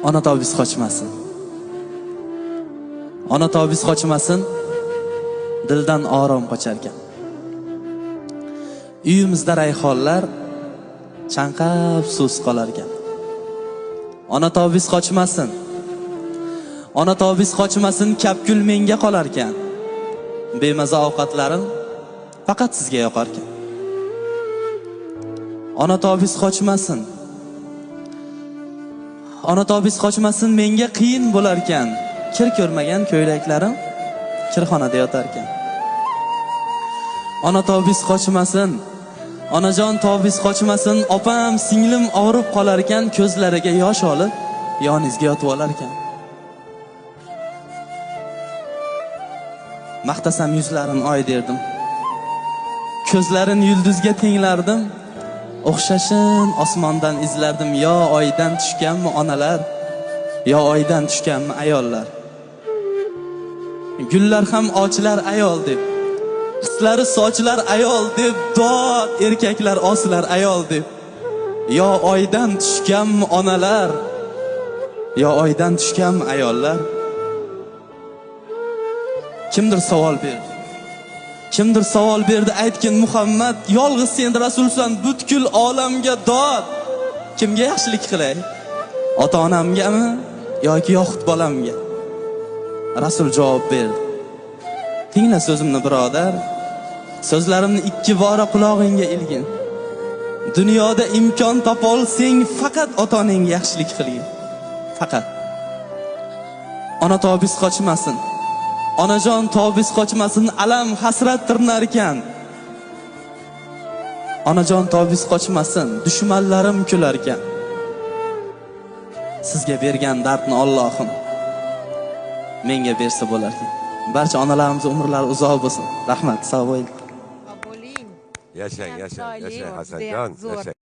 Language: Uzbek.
Ona tobis qochmasin. Ona tobis qochmasin, dildan orom qocharkan. Uyimizda rayhonlar chanqab suvs qolarkan. Ona tobis qochmasin. Ona tobis qochmasin, kapkul menga qolarkan. Bemaza ovqatlarim faqat sizga yoqarkan. Ona tobis qochmasin. Ona tobis qochmasin, menga qiyin bo'larkan. Kir ko'rmagan ko'ylaklarim kirxonada yotarkan. Ona tobis qochmasin. Onajon tobis qochmasin, opam singlim og'rib qolarkan, ko'zlariga yosh olib yoningizga yotib olarkan. Maqtasam yuzlarin oy derdim. Ko'zlarin yulduzga tenglardim. O'xshashin osmondan izlardim. Yo oydan tushganmi onalar, yo oydan tushganmi ayollar. Gullar ham ochilar ayol deb, hislari sochlar ayol deb, dod erkaklar oslar ayol deb. Yo oydan tushganmi onalar, yo oydan tushganmi ayollar. Kimdir savol berdi. Kimdir savol berdi, aytgin Muhammad, yolg'iz sen rasulsan, butkul olamga dod. Kimga yaxshilik qilay? Ota-onamgami yoki yoxud bolamga? Rasul javob berdi. Tingla so'zimni birodar, so'zlarimni ikki bora qulog'ingga ilgin. Dunyoda imkon topolsang faqat ota-onangga yaxshilik qilgin. Faqat. Ona tobis qochmasin. Onajon tobis qochmasin, alam hasrat tirnar ekan. Onajon tobis qochmasin, dushmanlarim kular ekan. Sizga bergan dardni Allohim menga bersa bo'lar ekan. Barcha onalarimiz umrlari uzoq bo'lsin. Rahmat, sog' bo'ling. Yashang, Hasanjon, yashang.